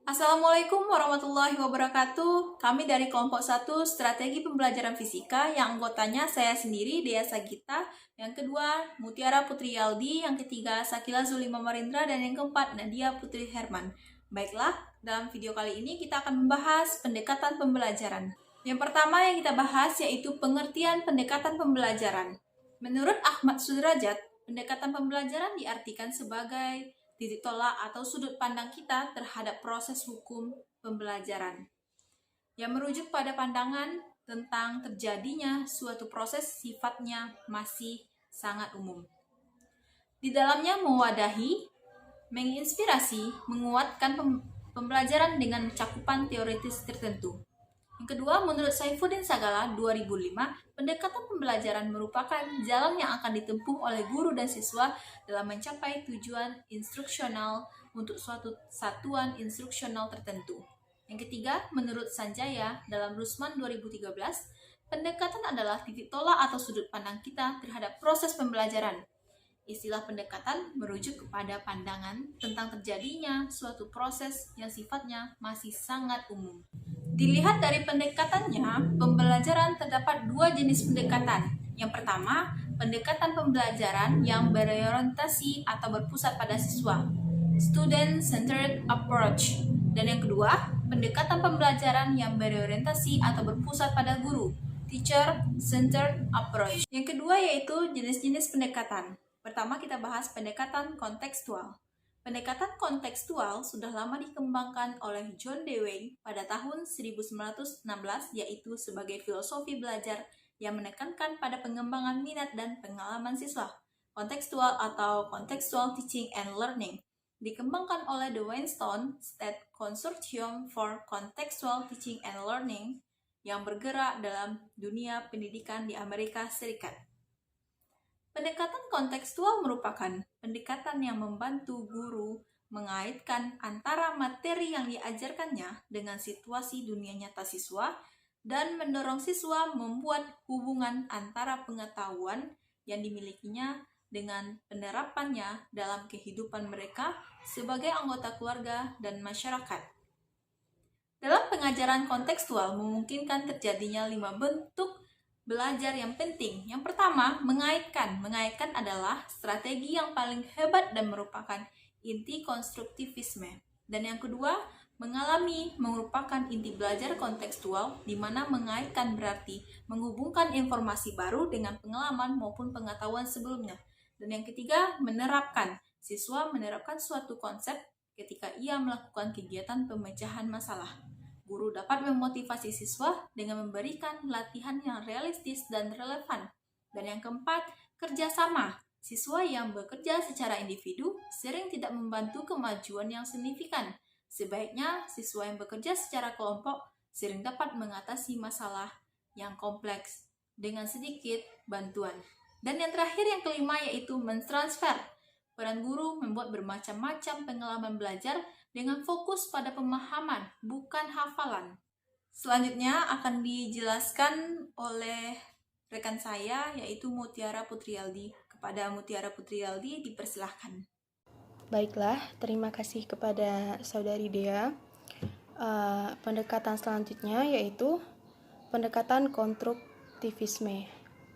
Assalamualaikum warahmatullahi wabarakatuh. Kami dari kelompok 1 Strategi Pembelajaran Fisika yang anggotanya saya sendiri, Dea Sagita, yang kedua Mutiara Putri Yaldi, yang ketiga Sakila Zulima Marindra, dan yang keempat Nadia Putri Herman. Baiklah, dalam video kali ini kita akan membahas pendekatan pembelajaran. Yang pertama yang kita bahas yaitu pengertian pendekatan pembelajaran. Menurut Ahmad Sudrajat, pendekatan pembelajaran diartikan sebagai titik tolak atau sudut pandang kita terhadap proses hukum pembelajaran yang merujuk pada pandangan tentang terjadinya suatu proses sifatnya masih sangat umum. Di dalamnya mewadahi, menginspirasi, menguatkan pembelajaran dengan cakupan teoritis tertentu. Yang kedua, menurut Saifuddin Sagala 2005, pendekatan pembelajaran merupakan jalan yang akan ditempuh oleh guru dan siswa dalam mencapai tujuan instruksional untuk suatu satuan instruksional tertentu. Yang ketiga, menurut Sanjaya dalam Rusman 2013, pendekatan adalah titik tolak atau sudut pandang kita terhadap proses pembelajaran. Istilah pendekatan merujuk kepada pandangan tentang terjadinya suatu proses yang sifatnya masih sangat umum. Dilihat dari pendekatannya, pembelajaran terdapat dua jenis pendekatan. Yang pertama, pendekatan pembelajaran yang berorientasi atau berpusat pada siswa, student-centered approach. Dan yang kedua, pendekatan pembelajaran yang berorientasi atau berpusat pada guru, teacher-centered approach. Yang kedua yaitu jenis-jenis pendekatan. Pertama kita bahas pendekatan kontekstual. Pendekatan kontekstual sudah lama dikembangkan oleh John Dewey pada tahun 1916, yaitu sebagai filosofi belajar yang menekankan pada pengembangan minat dan pengalaman siswa. Kontekstual atau Contextual Teaching and Learning dikembangkan oleh The Weinstein State Consortium for Contextual Teaching and Learning yang bergerak dalam dunia pendidikan di Amerika Serikat. Pendekatan kontekstual merupakan pendekatan yang membantu guru mengaitkan antara materi yang diajarkannya dengan situasi dunia nyata siswa dan mendorong siswa membuat hubungan antara pengetahuan yang dimilikinya dengan penerapannya dalam kehidupan mereka sebagai anggota keluarga dan masyarakat. Dalam pengajaran kontekstual memungkinkan terjadinya 5 bentuk belajar yang penting. Yang pertama, mengaitkan. Mengaitkan adalah strategi yang paling hebat dan merupakan inti konstruktivisme. Dan yang kedua, mengalami merupakan inti belajar kontekstual, di mana mengaitkan berarti menghubungkan informasi baru dengan pengalaman maupun pengetahuan sebelumnya. Dan yang ketiga, menerapkan. Siswa menerapkan suatu konsep ketika ia melakukan kegiatan pemecahan masalah. Guru dapat memotivasi siswa dengan memberikan latihan yang realistis dan relevan. Dan yang keempat, kerjasama. Siswa yang bekerja secara individu sering tidak membantu kemajuan yang signifikan. Sebaiknya, siswa yang bekerja secara kelompok sering dapat mengatasi masalah yang kompleks dengan sedikit bantuan. Dan yang terakhir, yang kelima, yaitu mentransfer. Peran guru membuat bermacam-macam pengalaman belajar dengan fokus pada pemahaman, bukan hafalan. Selanjutnya akan dijelaskan oleh rekan saya, yaitu Mutiara Putri Yaldi. Kepada Mutiara Putri Yaldi, dipersilahkan. Baiklah, terima kasih kepada Saudari Dea. Pendekatan selanjutnya yaitu pendekatan konstruktivisme.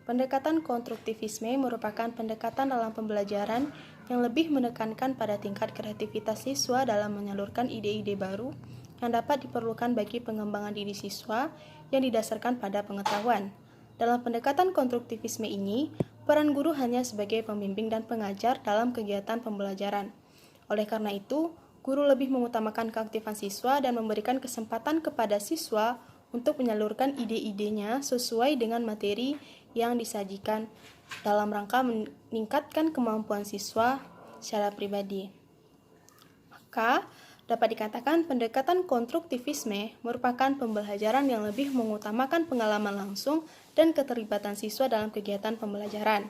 Pendekatan konstruktivisme merupakan pendekatan dalam pembelajaran yang lebih menekankan pada tingkat kreativitas siswa dalam menyalurkan ide-ide baru yang dapat diperlukan bagi pengembangan diri siswa yang didasarkan pada pengetahuan. Dalam pendekatan konstruktivisme ini, peran guru hanya sebagai pembimbing dan pengajar dalam kegiatan pembelajaran. Oleh karena itu, guru lebih mengutamakan keaktifan siswa dan memberikan kesempatan kepada siswa untuk menyalurkan ide-idenya sesuai dengan materi yang disajikan dalam rangka meningkatkan kemampuan siswa secara pribadi. Maka, dapat dikatakan pendekatan konstruktivisme merupakan pembelajaran yang lebih mengutamakan pengalaman langsung dan keterlibatan siswa dalam kegiatan pembelajaran.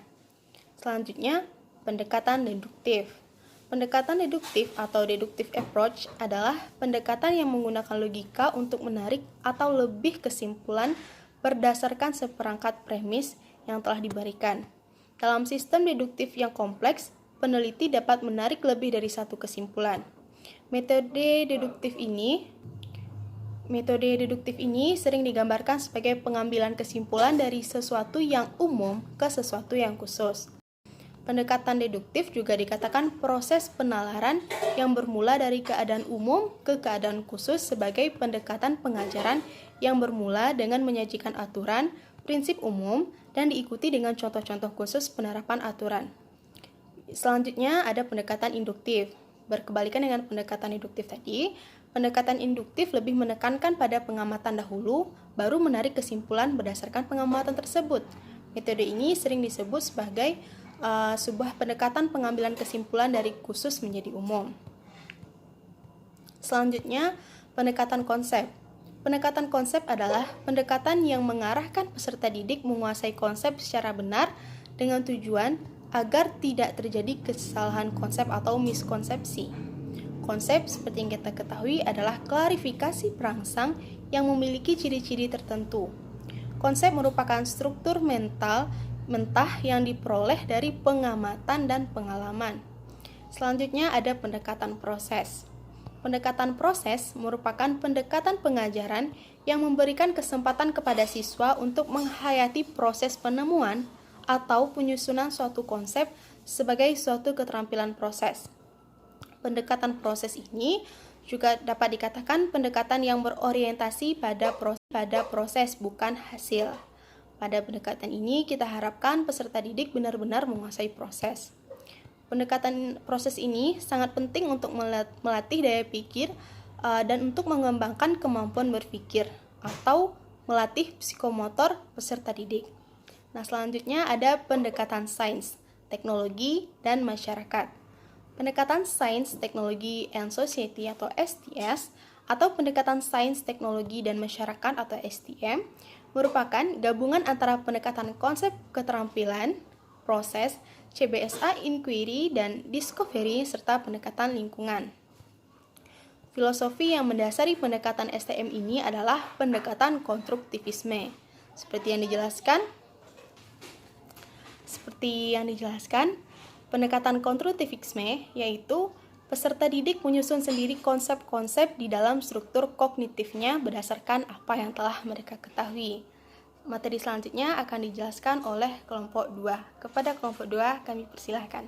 Selanjutnya, pendekatan deduktif. Pendekatan deduktif atau deductive approach adalah pendekatan yang menggunakan logika untuk menarik atau lebih kesimpulan berdasarkan seperangkat premis yang telah diberikan. Dalam sistem deduktif yang kompleks, peneliti dapat menarik lebih dari satu kesimpulan. Metode deduktif ini sering digambarkan sebagai pengambilan kesimpulan dari sesuatu yang umum ke sesuatu yang khusus. Pendekatan deduktif juga dikatakan proses penalaran yang bermula dari keadaan umum ke keadaan khusus sebagai pendekatan pengajaran yang bermula dengan menyajikan aturan, prinsip umum, dan diikuti dengan contoh-contoh khusus penerapan aturan. Selanjutnya ada pendekatan induktif. Berkebalikan dengan pendekatan induktif tadi, pendekatan induktif lebih menekankan pada pengamatan dahulu, baru menarik kesimpulan berdasarkan pengamatan tersebut. Metode ini sering disebut sebagai sebuah pendekatan pengambilan kesimpulan dari khusus menjadi umum. Selanjutnya, pendekatan konsep. Pendekatan konsep adalah pendekatan yang mengarahkan peserta didik menguasai konsep secara benar dengan tujuan agar tidak terjadi kesalahan konsep atau miskonsepsi. Konsep, seperti yang kita ketahui, adalah klarifikasi perangsang yang memiliki ciri-ciri tertentu. Konsep merupakan struktur mentah yang diperoleh dari pengamatan dan pengalaman. Selanjutnya ada pendekatan proses. Pendekatan proses merupakan pendekatan pengajaran yang memberikan kesempatan kepada siswa untuk menghayati proses penemuan atau penyusunan suatu konsep sebagai suatu keterampilan proses. Pendekatan proses ini juga dapat dikatakan pendekatan yang berorientasi pada proses bukan hasil. Pada pendekatan ini, kita harapkan peserta didik benar-benar menguasai proses. Pendekatan proses ini sangat penting untuk melatih daya pikir dan untuk mengembangkan kemampuan berpikir atau melatih psikomotor peserta didik. Nah, selanjutnya ada pendekatan sains, teknologi, dan masyarakat. Pendekatan sains, teknologi, and society atau STS atau pendekatan sains, teknologi, dan masyarakat atau STM merupakan gabungan antara pendekatan konsep keterampilan, proses, CBSA, inquiry, dan discovery, serta pendekatan lingkungan. Filosofi yang mendasari pendekatan STM ini adalah pendekatan konstruktivisme. Seperti yang dijelaskan, pendekatan konstruktivisme yaitu peserta didik menyusun sendiri konsep-konsep di dalam struktur kognitifnya berdasarkan apa yang telah mereka ketahui. Materi selanjutnya akan dijelaskan oleh kelompok 2. Kepada kelompok 2 kami persilahkan.